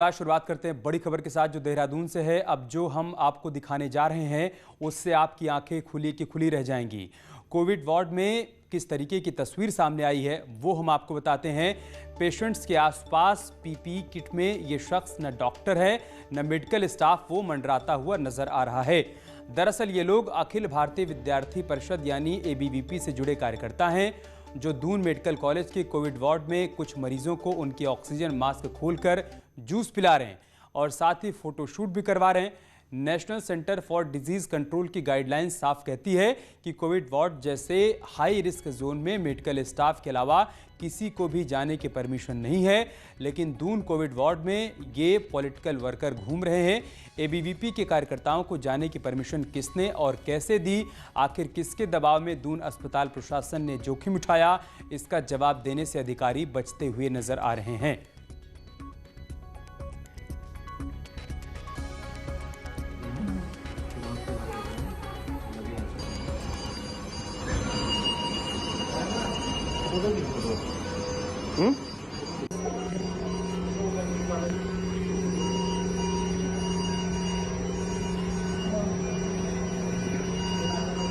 शुरुआत करते हैं बड़ी खबर के साथ जो देहरादून से है। अब जो हम आपको दिखाने जा रहे हैं उससे आपकी आंखें खुली की खुली रह जाएंगी। कोविड वार्ड में किस तरीके की तस्वीर सामने आई है वो हम आपको बताते हैं। पेशेंट्स के आसपास पीपीई किट में ये शख्स न डॉक्टर है न मेडिकल स्टाफ वो मंडराता हुआ नजर आ रहा है। दरअसल ये लोग अखिल भारतीय विद्यार्थी परिषद यानी एबीवीपी से जुड़े कार्यकर्ता हैं जो दून मेडिकल कॉलेज के कोविड वार्ड में कुछ मरीजों को उनके ऑक्सीजन मास्क खोलकर जूस पिला रहे हैं और साथ ही फोटोशूट भी करवा रहे हैं। National centre for disease control की गाइडलाइंस साफ कहती है कि कोविड वार्ड जैसे हाई रिस्क जोन में मेडिकल स्टाफ के अलावा किसी को भी जाने की परमिशन नहीं है, लेकिन दून कोविड वार्ड में ये पॉलिटिकल वर्कर घूम रहे हैं। एबीवीपी के कार्यकर्ताओं को जाने की परमिशन किसने और कैसे दी, आखिर किसके दबाव में दून अस्पताल प्रशासन ने जोखिम उठाया, इसका जवाब देने से अधिकारी बचते हुए नजर आ रहे हैं।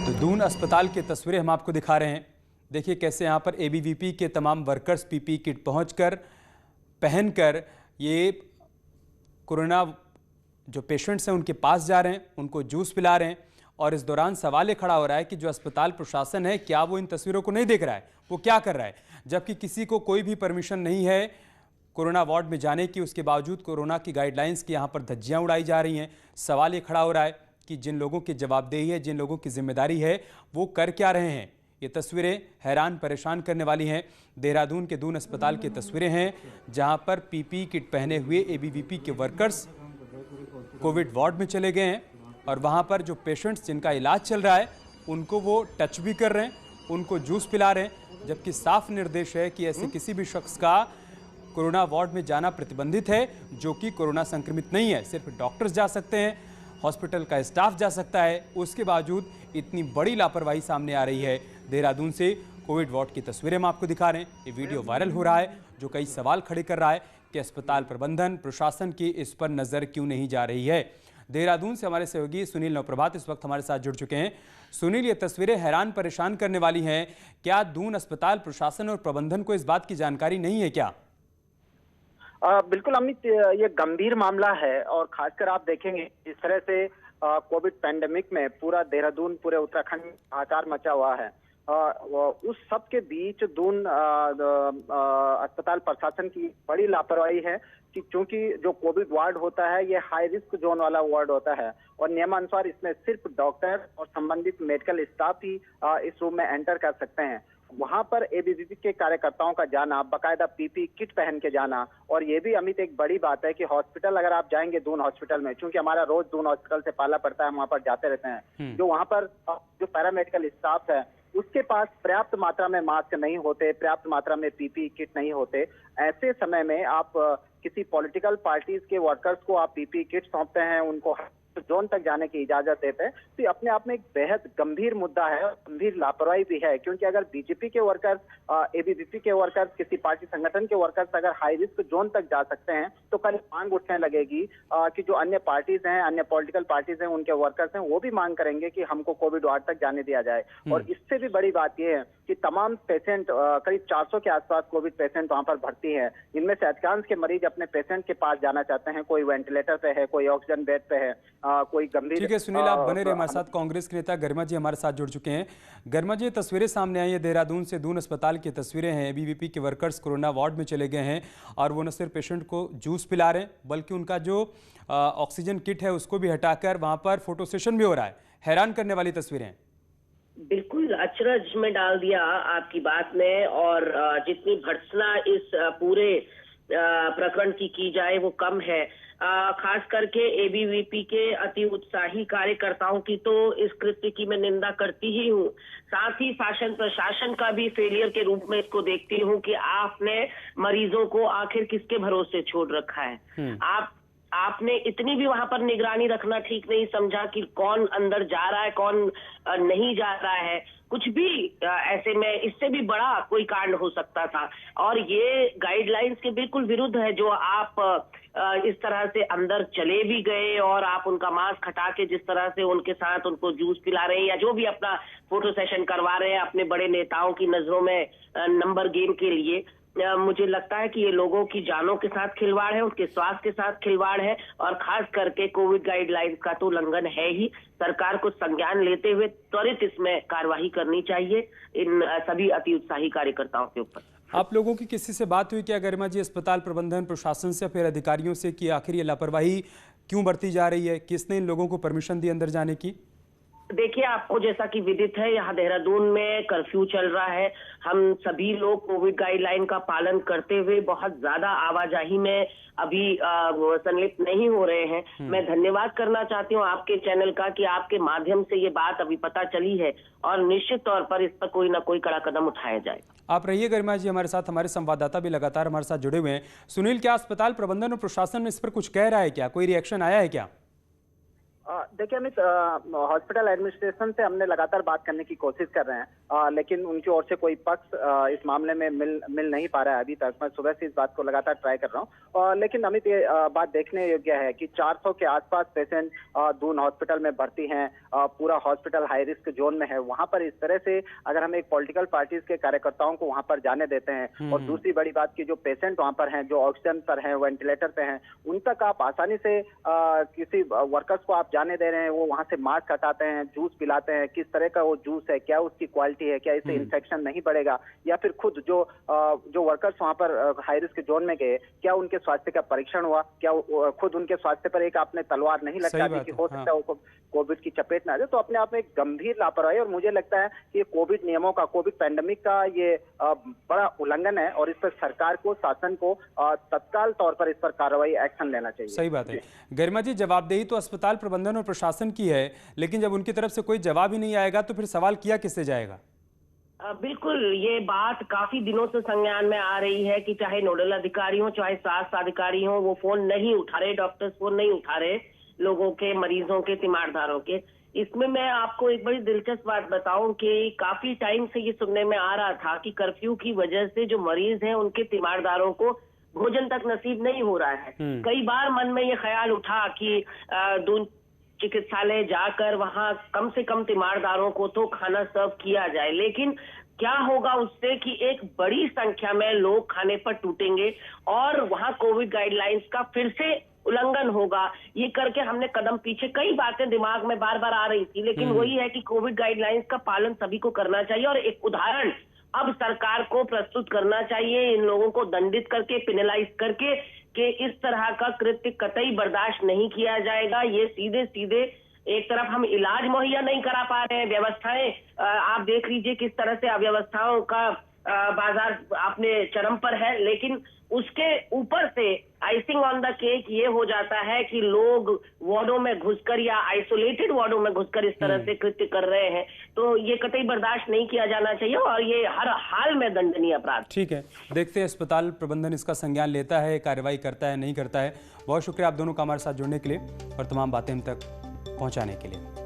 तो दून अस्पताल की तस्वीरें हम आपको दिखा रहे हैं। देखिए कैसे यहाँ पर एबीवीपी के तमाम वर्कर्स पीपीई किट पहुंचकर पहनकर ये कोरोना जो पेशेंट्स हैं उनके पास जा रहे हैं, उनको जूस पिला रहे हैं। और इस दौरान सवाल ये खड़ा हो रहा है कि जो अस्पताल प्रशासन है क्या वो इन तस्वीरों को नहीं देख रहा है, वो क्या कर रहा है, जबकि किसी को कोई भी परमिशन नहीं है कोरोना वार्ड में जाने की। उसके बावजूद कोरोना की गाइडलाइंस की यहाँ पर धज्जियाँ उड़ाई जा रही हैं। सवाल ये खड़ा हो रहा है कि जिन लोगों की जवाबदेही है, जिन लोगों की जिम्मेदारी है, वो कर क्या रहे हैं। ये तस्वीरें हैरान परेशान करने वाली हैं। देहरादून के दून अस्पताल की तस्वीरें हैं जहां पर पीपीई किट पहने हुए एबीवीपी के वर्कर्स कोविड वार्ड में चले गए हैं और वहां पर जो पेशेंट्स जिनका इलाज चल रहा है उनको वो टच भी कर रहे हैं, उनको जूस पिला रहे हैं, जबकि साफ निर्देश है कि ऐसे किसी भी शख्स का कोरोना वार्ड में जाना प्रतिबंधित है जो कि कोरोना संक्रमित नहीं है। सिर्फ डॉक्टर्स जा सकते हैं, हॉस्पिटल का स्टाफ जा सकता है। उसके बावजूद इतनी बड़ी लापरवाही सामने आ रही है। देहरादून से कोविड वार्ड की तस्वीरें हम आपको दिखा रहे हैं। ये वीडियो वायरल हो रहा है जो कई सवाल खड़े कर रहा है कि अस्पताल प्रबंधन प्रशासन की इस पर नजर क्यों नहीं जा रही है। देहरादून से हमारे सहयोगी सुनील नवप्रभात इस वक्त हमारे साथ जुड़ चुके हैं। सुनील, ये तस्वीरें हैरान परेशान करने वाली हैं। क्या दून अस्पताल प्रशासन और प्रबंधन को इस बात की जानकारी नहीं है क्या? बिल्कुल अमित, ये गंभीर मामला है और खासकर आप देखेंगे जिस तरह से कोविड पैंडेमिक में पूरा देहरादून, पूरे उत्तराखंड में हाहाकार मचा हुआ है। उस सब के बीच दून अस्पताल प्रशासन की बड़ी लापरवाही है कि चूंकि जो कोविड वार्ड होता है ये हाई रिस्क जोन वाला वार्ड होता है और नियमानुसार इसमें सिर्फ डॉक्टर और संबंधित मेडिकल स्टाफ ही इस रूम में एंटर कर सकते हैं। वहां पर एबीवीपी के कार्यकर्ताओं का जाना, बकायदा पीपीई किट पहन के जाना, और ये भी अमित एक बड़ी बात है कि हॉस्पिटल अगर आप जाएंगे दून हॉस्पिटल में, क्योंकि हमारा रोज दून हॉस्पिटल से पाला पड़ता है, हम वहां पर जाते रहते हैं, जो वहां पर जो पैरामेडिकल स्टाफ है उसके पास पर्याप्त मात्रा में मास्क नहीं होते, पर्याप्त मात्रा में पीपीई किट नहीं होते। ऐसे समय में आप किसी पॉलिटिकल पार्टीज के वर्कर्स को आप पीपीई किट सौंपते हैं, उनको जोन तक जाने की इजाजत देते हैं, तो अपने आप में एक बेहद गंभीर मुद्दा है और गंभीर लापरवाही भी है। क्योंकि अगर बीजेपी के वर्कर्स, एबीवीपी के वर्कर्स, किसी पार्टी संगठन के वर्कर्स अगर हाई रिस्क जोन तक जा सकते हैं तो कल मांग उठने लगेगी कि जो अन्य पार्टीज हैं, अन्य पॉलिटिकल पार्टीज हैं, उनके वर्कर्स हैं, वो भी मांग करेंगे कि हमको कोविड वार्ड तक जाने दिया जाए। और इससे भी बड़ी बात यह है कि तमाम पेशेंट, करीब 400 के आसपास कोविड पेशेंट वहां पर भर्ती है। इनमें से अधिकांश के मरीज अपने पेशेंट के पास जाना चाहते हैं, कोई वेंटिलेटर पे है, कोई ऑक्सीजन बेड पे है, कोई गंभीर। ठीक है सुनील, आप बने रहे हमारे साथ। कांग्रेस के नेता गर्मा जी हमारे साथ जुड़ चुके हैं। गर्मा जी, तस्वीरें सामने आई है देहरादून से, दून अस्पताल की तस्वीरें हैं। एबीवीपी के वर्कर्स कोरोना वार्ड में चले गए हैं और वो न सिर्फ पेशेंट को जूस पिला रहे हैं बल्कि उनका जो ऑक्सीजन किट है उसको भी हटाकर वहां पर फोटो सेशन भी हो रहा है। हैरान करने वाली तस्वीरें। बिल्कुल अचरज में डाल दिया आपकी बात ने, और जितनी भर्त्सना इस पूरे प्रकरण की जाए वो कम है। खास करके एबीवीपी के अति उत्साही कार्यकर्ताओं की तो इस कृत्य की मैं निंदा करती ही हूँ। साथ ही शासन प्रशासन का भी फेलियर के रूप में इसको देखती हूँ कि आपने मरीजों को आखिर किसके भरोसे छोड़ रखा है। आपने इतनी भी वहां पर निगरानी रखना ठीक नहीं समझा कि कौन अंदर जा रहा है, कौन नहीं जा रहा है। कुछ भी ऐसे में इससे भी बड़ा कोई कांड हो सकता था, और ये गाइडलाइंस के बिल्कुल विरुद्ध है जो आप इस तरह से अंदर चले भी गए और आप उनका मास्क हटा के जिस तरह से उनके साथ उनको जूस पिला रहे हैं या जो भी अपना फोटो सेशन करवा रहे हैं अपने बड़े नेताओं की नजरों में नंबर गेम के लिए। मुझे लगता है कि ये लोगों की जानों के साथ खिलवाड़ है, उनके स्वास्थ्य के साथ खिलवाड़ है, और खास करके कोविड गाइडलाइंस का तो उल्लंघन है ही। सरकार को संज्ञान लेते हुए त्वरित इसमें कार्यवाही करनी चाहिए इन सभी अति उत्साही कार्यकर्ताओं के ऊपर। आप लोगों की किसी से बात हुई क्या गरिमा जी, अस्पताल प्रबंधन प्रशासन से, फिर अधिकारियों से, कि आखिर ये लापरवाही क्यों बरती जा रही है? किसने इन लोगों को परमिशन दी अंदर जाने की? देखिए, आपको जैसा कि विदित है, यहाँ देहरादून में कर्फ्यू चल रहा है। हम सभी लोग कोविड गाइडलाइन का पालन करते हुए बहुत ज्यादा आवाजाही में अभी संलिप्त नहीं हो रहे हैं। मैं धन्यवाद करना चाहती हूँ आपके चैनल का कि आपके माध्यम से ये बात अभी पता चली है, और निश्चित तौर पर इस पर कोई ना कोई कड़ा कदम उठाया जाए। आप रहिए गरिमा जी हमारे साथ, हमारे संवाददाता भी लगातार हमारे साथ जुड़े हुए हैं। सुनील, क्या अस्पताल प्रबंधन और प्रशासन इस पर कुछ कह रहा है क्या? कोई रिएक्शन आया है क्या? देखिए अमित, हॉस्पिटल एडमिनिस्ट्रेशन से हमने लगातार बात करने की कोशिश कर रहे हैं, लेकिन उनकी ओर से कोई पक्ष इस मामले में मिल नहीं पा रहा है अभी तक। मैं सुबह से इस बात को लगातार ट्राई कर रहा हूँ, लेकिन अमित ये बात देखने योग्य है कि 400 के आसपास पेशेंट दून हॉस्पिटल में भर्ती हैं। पूरा हॉस्पिटल हाई रिस्क जोन में है। वहां पर इस तरह से अगर हम एक पॉलिटिकल पार्टीज के कार्यकर्ताओं को वहां पर जाने देते हैं, और दूसरी बड़ी बात की जो पेशेंट वहां पर हैं, जो ऑक्सीजन पर हैं, वेंटिलेटर पे हैं, उन तक आप आसानी से किसी वर्कर्स को आप जाने दे रहे हैं, वो वहां से मास्क हटाते हैं, जूस पिलाते हैं। किस तरह का वो जूस है, क्या उसकी क्वालिटी है, क्या इससे इन्फेक्शन नहीं बढ़ेगा, या फिर खुद जो वर्कर्स वहां पर हाई रिस्क जोन में गए, क्या उनके स्वास्थ्य का परीक्षण हुआ, क्या खुद उनके स्वास्थ्य पर एक आपने तलवार नहीं लटका दी कि हो सकता है वो कोविड की चपेट में आ जाए? तो अपने आप में एक गंभीर लापरवाही, और मुझे लगता है कि कोविड नियमों का, कोविड पैंडेमिक का ये बड़ा उल्लंघन है, और इस पर सरकार को, शासन को तत्काल तौर पर इस पर कार्रवाई, एक्शन लेना चाहिए। सही बात है गरिमा जी, जवाबदेही तो अस्पताल प्रबंधन और प्रशासन की है, लेकिन जब उनकी तरफ से कोई जवाब ही नहीं आएगा तो फिर सवाल किया किससे जाएगा? बिल्कुल, ये बात काफी दिनों से संज्ञान में आ रही है कि चाहे नोडल अधिकारी हो, चाहे स्वास्थ्य अधिकारी हो, वो फोन नहीं उठा रहे, डॉक्टर्स फोन नहीं उठा रहे लोगों के, मरीजों के, तीमारदारों के। इसमें मैं आपको एक बड़ी दिलचस्प बात बताऊं कि काफी टाइम से ये सुनने में आ रहा था कि कर्फ्यू की वजह से जो मरीज हैं उनके तीमारदारों को भोजन तक नसीब नहीं हो रहा है। कई बार मन में ये ख्याल उठा कि दून चिकित्सालय जाकर वहां कम से कम तीमारदारों को तो खाना सर्व किया जाए, लेकिन क्या होगा उससे कि एक बड़ी संख्या में लोग खाने पर टूटेंगे और वहां कोविड गाइडलाइंस का फिर से उल्लंघन होगा। ये करके हमने कदम पीछे, कई बातें दिमाग में बार बार आ रही थी, लेकिन वही है कि कोविड गाइडलाइंस का पालन सभी को करना चाहिए, और एक उदाहरण अब सरकार को प्रस्तुत करना चाहिए, इन लोगों को दंडित करके, पेनलाइज करके, कि इस तरह का कृत्य कतई बर्दाश्त नहीं किया जाएगा। ये सीधे सीधे एक तरफ हम इलाज मुहैया नहीं करा पा रहे हैं, व्यवस्थाएं आप देख लीजिए किस तरह से अव्यवस्थाओं का बाजार अपने चरम पर है, लेकिन उसके ऊपर से आइसिंग ऑन द केक ये हो जाता है कि लोग वार्डों में घुसकर या आइसोलेटेड वार्डों में घुसकर इस तरह से कृत्य कर रहे हैं। तो ये कतई बर्दाश्त नहीं किया जाना चाहिए, और ये हर हाल में दंडनीय अपराध। ठीक है, देखते हैं अस्पताल प्रबंधन इसका संज्ञान लेता है, कार्रवाई करता है, नहीं करता है। बहुत शुक्रिया आप दोनों का हमारे साथ जुड़ने के लिए और तमाम बातें हम तक पहुंचाने के लिए।